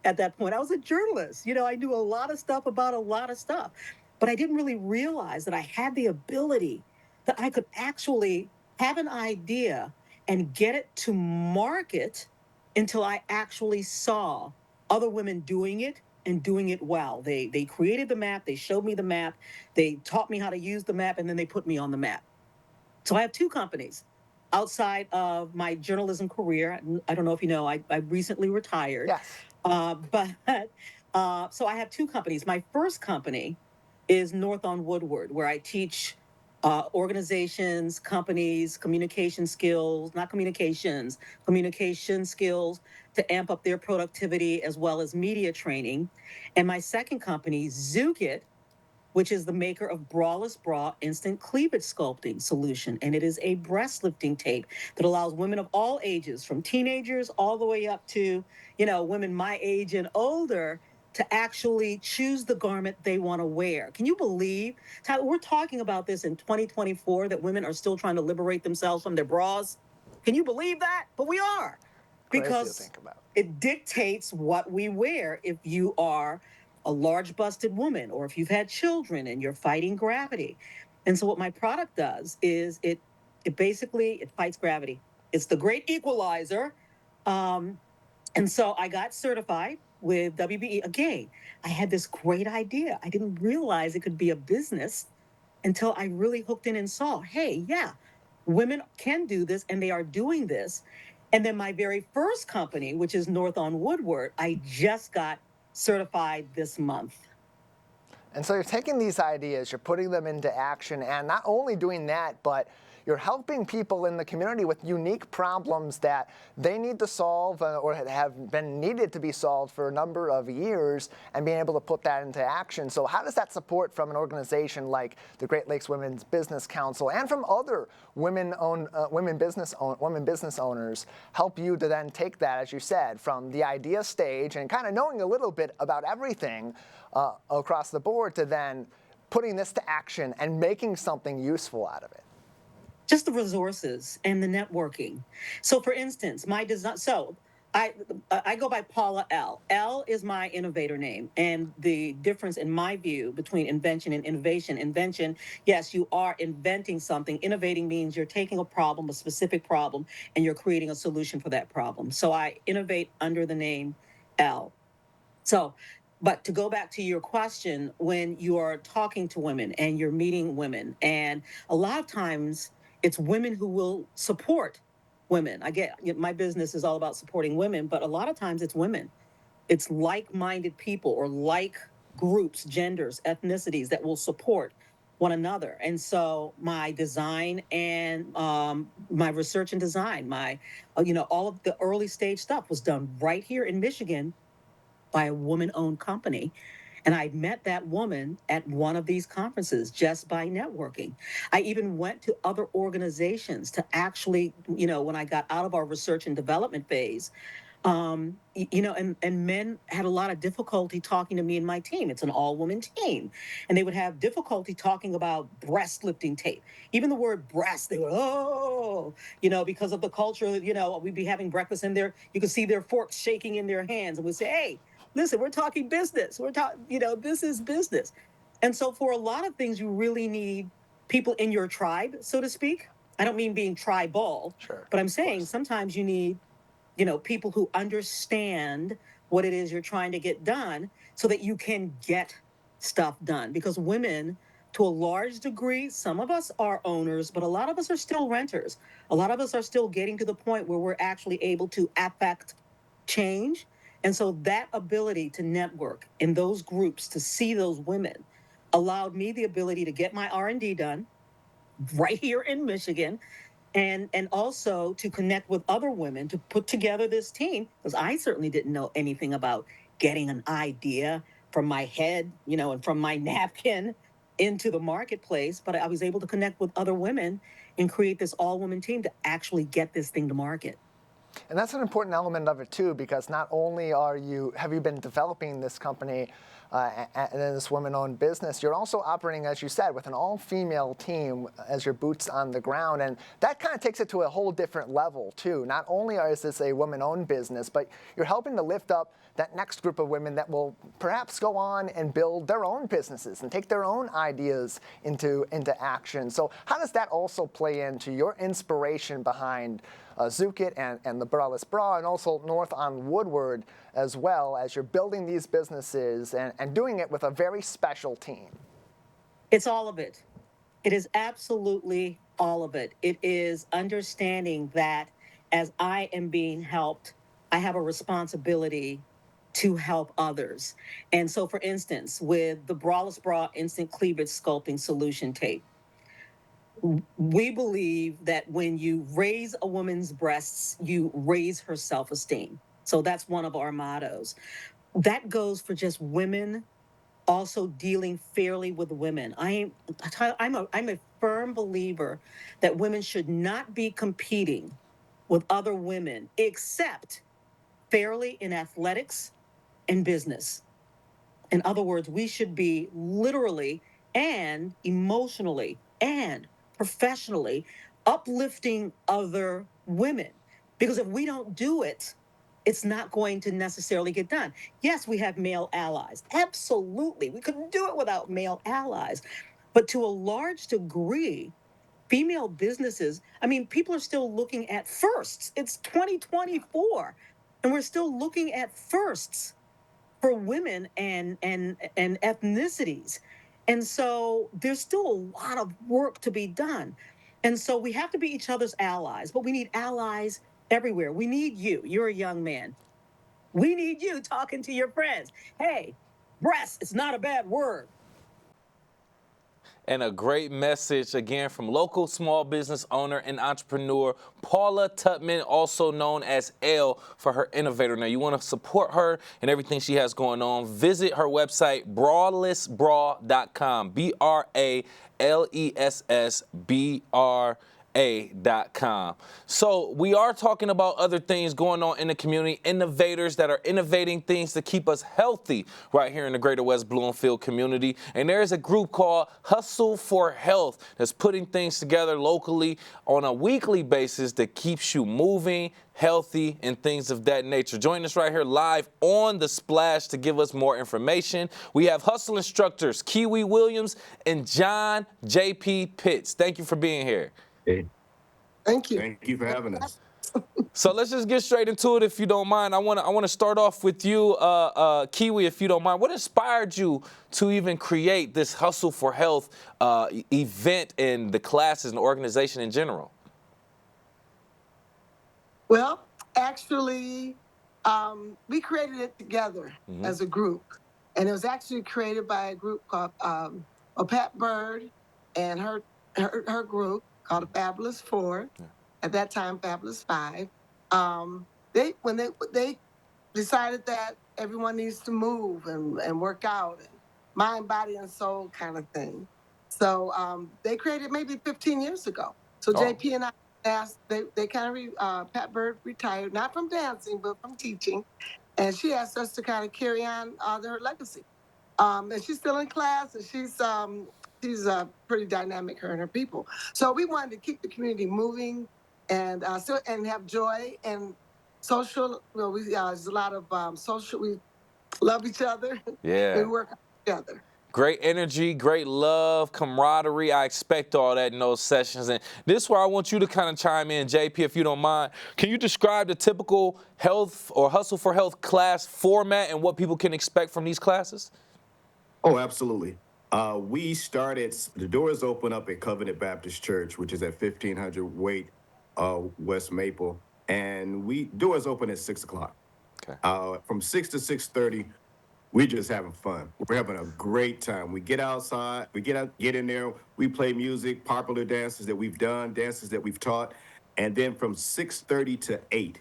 at that point. I was a journalist. You know, I knew a lot of stuff about a lot of stuff, but I didn't really realize that I had the ability that I could actually have an idea and get it to market until I actually saw other women doing it and doing it well. They created the map, they showed me the map, they taught me how to use the map, and then they put me on the map. So I have two companies outside of my journalism career. I don't know if you know, I recently retired. Yes. So I have two companies. My first company is North on Woodward, where I teach organizations, companies, communication skills, not communications, communication skills to amp up their productivity as well as media training. And my second company, Zookit, which is the maker of Braless Bra Instant Cleavage Sculpting Solution. And it is a breast lifting tape that allows women of all ages, from teenagers all the way up to, you know, women my age and older, to actually choose the garment they want to wear. Can you believe, Tyler, we're talking about this in 2024, that women are still trying to liberate themselves from their bras? Can you believe that? But we are. Crazy to Because think about. it dictates what we wear if you are a large busted woman or if you've had children and you're fighting gravity. And so what my product does is it fights gravity. It's the great equalizer. And so I got certified with WBE. Again, I had this great idea. I didn't realize it could be a business until I really hooked in and saw, hey, yeah, women can do this and they are doing this. And then my very first company, which is North on Woodward, I just got certified this month. And so you're taking these ideas, you're putting them into action, and not only doing that, but you're helping people in the community with unique problems that they need to solve or have been needed to be solved for a number of years, and being able to put that into action. So how does that support from an organization like the Great Lakes Women's Business Council and from other women business owners help you to then take that, as you said, from the idea stage and kind of knowing a little bit about everything across the board to then putting this to action and making something useful out of it? Just the resources and the networking. So for instance, my design, so I go by Paula L. L is my innovator name. And the difference in my view between invention and innovation: invention, yes, you are inventing something. Innovating means you're taking a problem, a specific problem, and you're creating a solution for that problem. So I innovate under the name L. So, but to go back to your question, when you are talking to women and you're meeting women, and a lot of times it's women who will support women. My business is all about supporting women, but a lot of times it's women. It's like-minded people or like groups, genders, ethnicities that will support one another. And so my design and my research and design, my, all of the early stage stuff was done right here in Michigan by a woman-owned company. And I met that woman at one of these conferences just by networking. I even went to other organizations to actually, when I got out of our research and development phase, and men had a lot of difficulty talking to me and my team. It's an all-woman team. And they would have difficulty talking about breast lifting tape. Even the word breast, they would, because of the culture, we'd be having breakfast in there. You could see their forks shaking in their hands. And we'd say, hey, listen, we're talking business. We're talking, this is business. And so for a lot of things, you really need people in your tribe, so to speak. I don't mean being tribal, Sure, but I'm saying sometimes you need, people who understand what it is you're trying to get done so that you can get stuff done. Because women, to a large degree, some of us are owners, but a lot of us are still renters. A lot of us are still getting to the point where we're actually able to affect change. And so that ability to network in those groups, to see those women, allowed me the ability to get my R&D done right here in Michigan, and also to connect with other women to put together this team, because I certainly didn't know anything about getting an idea from my head, and from my napkin into the marketplace. But I was able to connect with other women and create this all-woman team to actually get this thing to market. And that's an important element of it too, because not only have you been developing this company and then this women-owned business, you're also operating, as you said, with an all-female team as your boots on the ground. And that kind of takes it to a whole different level, too. Not only is this a women-owned business, but you're helping to lift up that next group of women that will perhaps go on and build their own businesses and take their own ideas into action. So how does that also play into your inspiration behind Zukit and the Braless Bra, and also North on Woodward as well, as you're building these businesses and doing it with a very special team? It's all of it. It is absolutely all of it. It is understanding that as I am being helped, I have a responsibility to help others. And so, for instance, with the Braless Bra Instant Cleavage Sculpting Solution Tape, we believe that when you raise a woman's breasts, you raise her self-esteem. So that's one of our mottos. That goes for just women also dealing fairly with women. I'm a firm believer that women should not be competing with other women except fairly in athletics and business. In other words, we should be literally and emotionally and professionally uplifting other women. Because if we don't do it, it's not going to necessarily get done. Yes, we have male allies. Absolutely. We couldn't do it without male allies. But to a large degree, female businesses, I mean, people are still looking at firsts. It's 2024, and we're still looking at firsts for women and ethnicities. And so there's still a lot of work to be done. And so we have to be each other's allies, but we need allies everywhere. We need you. You're a young man. We need you talking to your friends. Hey, breast, it's not a bad word. And a great message again from local small business owner and entrepreneur Paula Tutman, also known as Elle for her innovator. Now, you want to support her and everything she has going on, visit her website, bralessbra.com, BRALESSBRA.com. So we are talking about other things going on in the community, innovators that are innovating things to keep us healthy right here in the greater West Bloomfield community. And there is a group called Hustle for Health that's putting things together locally on a weekly basis that keeps you moving, healthy, and things of that nature. Join us right here live on The Splash to give us more information. We have Hustle instructors Kiwi Williams and John J.P. Pitts. Thank you for being here. Hey. Thank you. Thank you for having us. So let's just get straight into it, if you don't mind. I want to start off with you, Kiwi, if you don't mind. What inspired you to even create this Hustle for Health event and the classes and organization in general? Well, actually, we created it together as a group, and it was actually created by a group called Pat Bird and her group called the Fabulous Four. Yeah. At that time, Fabulous Five. They decided that everyone needs to move and work out, and mind, body, and soul kind of thing. So they created maybe 15 years ago. So JP and I asked, they kind of, Pat Bird retired, not from dancing, but from teaching. And she asked us to kind of carry on her legacy. And she's still in class, and she's pretty dynamic, her and her people. So we wanted to keep the community moving and have joy and social. Well, there's a lot of social. We love each other. Yeah. We work together. Great energy, great love, camaraderie. I expect all that in those sessions. And this is where I want you to kind of chime in, JP, if you don't mind. Can you describe the typical health or Hustle for Health class format and what people can expect from these classes? Oh, absolutely. We started, the doors open up at Covenant Baptist Church, which is at 1500 Wait, West Maple. And doors open at 6 o'clock. Okay. From 6 to 6:30, we're just having fun. We're having a great time. We get outside, get in there, we play music, popular dances that we've done, dances that we've taught. And then from 6:30 to 8,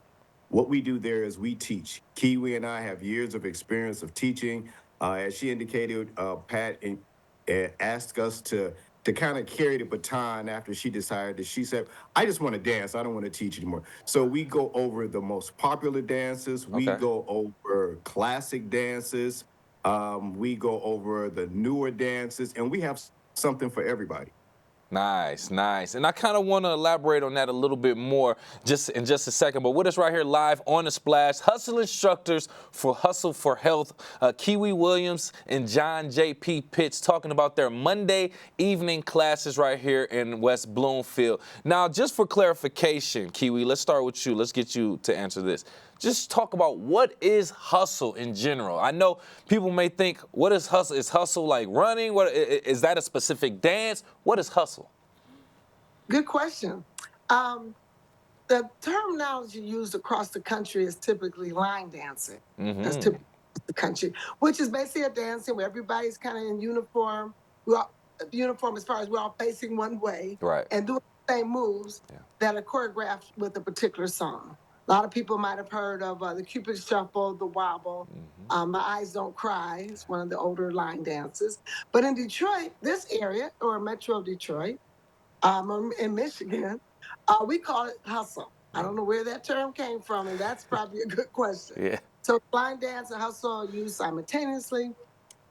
what we do there is we teach. Kiwi and I have years of experience of teaching. As she indicated, Pat asked us to kind of carry the baton after she decided that she said, I just want to dance. I don't want to teach anymore. So we go over the most popular dances. We go over classic dances. We go over the newer dances, and we have something for everybody. Nice, nice. And I kind of want to elaborate on that a little bit more in just a second. But with us right here live on The Splash, Hustle instructors for Hustle for Health, Kiwi Williams and John J.P. Pitts, talking about their Monday evening classes right here in West Bloomfield. Now, just for clarification, Kiwi, let's start with you. Let's get you to answer this. Just talk about what is hustle in general. I know people may think, what is hustle? Is hustle like running? What is that a specific dance? What is hustle? Good question. The terminology used across the country is typically line dancing. That's typically the country, which is basically a dancing where everybody's kind of in uniform. We're all, uniform as far as we're all facing one way, right, and doing the same moves that are choreographed with a particular song. A lot of people might have heard of the Cupid Shuffle, the Wobble. My Eyes Don't Cry is one of the older line dances. But in Detroit, this area, or Metro Detroit, in Michigan, we call it hustle. I don't know where that term came from, and that's probably a good question. Yeah. So line dance and hustle are used simultaneously.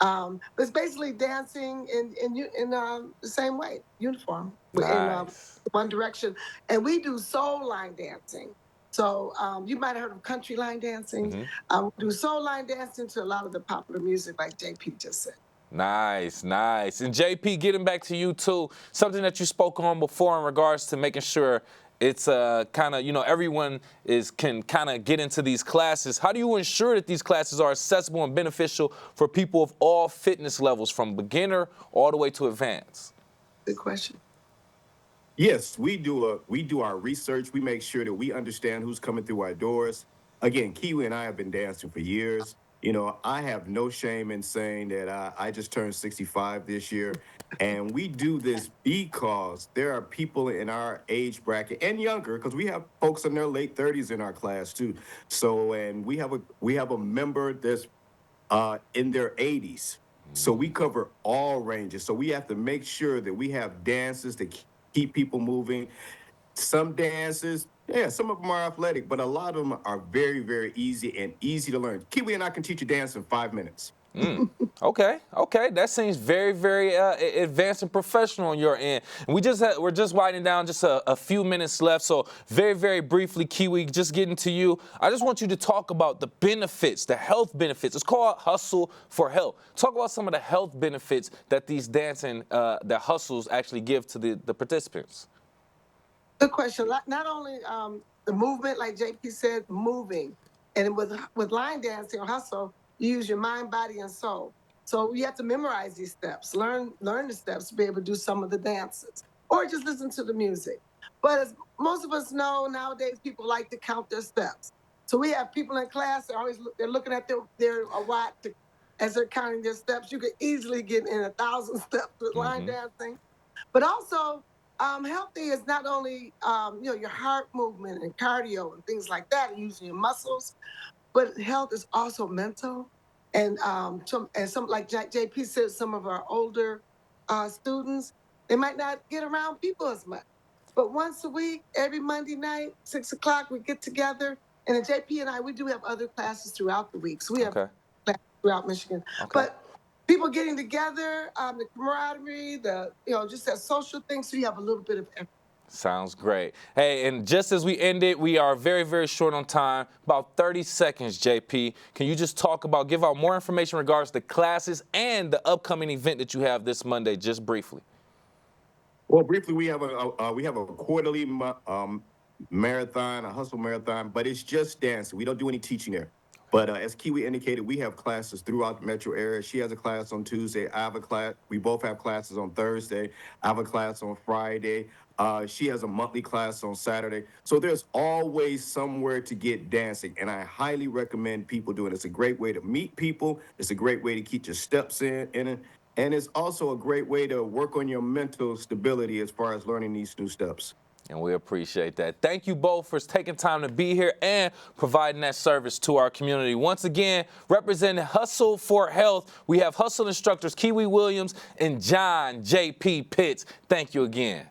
But it's basically dancing in the same way, uniform, in one direction. And we do soul line dancing. So you might have heard of country line dancing. We do soul line dancing to a lot of the popular music, like JP just said. Nice, nice. And JP, getting back to you too, something that you spoke on before in regards to making sure it's kind of, everyone can kind of get into these classes. How do you ensure that these classes are accessible and beneficial for people of all fitness levels, from beginner all the way to advanced? Good question. Yes, we do our research. We make sure that we understand who's coming through our doors. Again, Kiwi and I have been dancing for years. I have no shame in saying that I just turned 65 this year. And we do this because there are people in our age bracket and younger, because we have folks in their late 30s in our class too. So, and we have a member that's in their 80s. So we cover all ranges. So we have to make sure that we have dances that keep people moving. Some dances, some of them are athletic, but a lot of them are very, very easy and easy to learn. Kiwi and I can teach you dance in 5 minutes. Okay. That seems very, very advanced and professional on your end. And we're just winding down, just a few minutes left. So very, very briefly, Kiwi, just getting to you. I just want you to talk about the benefits, the health benefits. It's called Hustle for Health. Talk about some of the health benefits that these dancing, that hustles actually give to the participants. Good question. Not only the movement, like JP said, moving, and with line dancing or hustle, you use your mind, body, and soul. So you have to memorize these steps, learn the steps to be able to do some of the dances, or just listen to the music. But as most of us know, nowadays people like to count their steps. So we have people in class that they're looking at their watch as they're counting their steps. You could easily get in 1,000 steps with line dancing, but also. Healthy is not only your heart movement and cardio and things like that, and using your muscles, but health is also mental. And some like JP said, some of our older students, they might not get around people as much. But once a week, every Monday night, 6 o'clock, we get together. And then JP and I, we do have other classes throughout the week. So we have classes throughout Michigan. But people getting together, the camaraderie, just that social thing, so you have a little bit of everything. Sounds great. Hey, and just as we end it, we are very, very short on time, about 30 seconds, JP. Can you just give out more information in regards to classes and the upcoming event that you have this Monday, just briefly? Well, briefly, we have a quarterly marathon, a hustle marathon, but it's just dancing. We don't do any teaching there. But as Kiwi indicated, we have classes throughout the metro area. She has a class on Tuesday. I have a class. We both have classes on Thursday. I have a class on Friday. She has a monthly class on Saturday. So there's always somewhere to get dancing. And I highly recommend people doing it. It's a great way to meet people. It's a great way to keep your steps in it. And it's also a great way to work on your mental stability as far as learning these new steps. And we appreciate that. Thank you both for taking time to be here and providing that service to our community. Once again, representing Hustle for Health, we have Hustle instructors Kiwi Williams and John J.P. Pitts. Thank you again.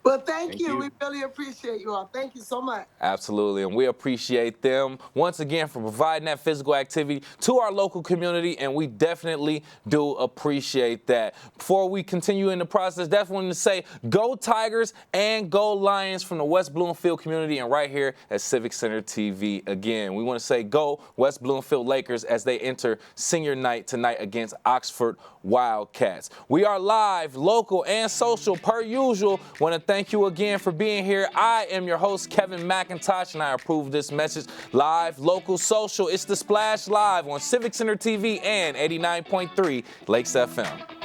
Well, thank Thank you. you. We really appreciate you all. Thank you so much. Absolutely, and we appreciate them once again for providing that physical activity to our local community, and we definitely do appreciate that. Before we continue in the process, definitely want to say go Tigers and go Lions from the West Bloomfield community and right here at Civic Center TV again. We want to say go West Bloomfield Lakers as they enter senior night tonight against Oxford Wildcats. We are live, local, and social per usual. Want to thank you again for being here. I am your host, Kevin McIntosh, and I approve this message. Live, local, social. It's the Splash Live on Civic Center TV and 89.3 Lakes FM.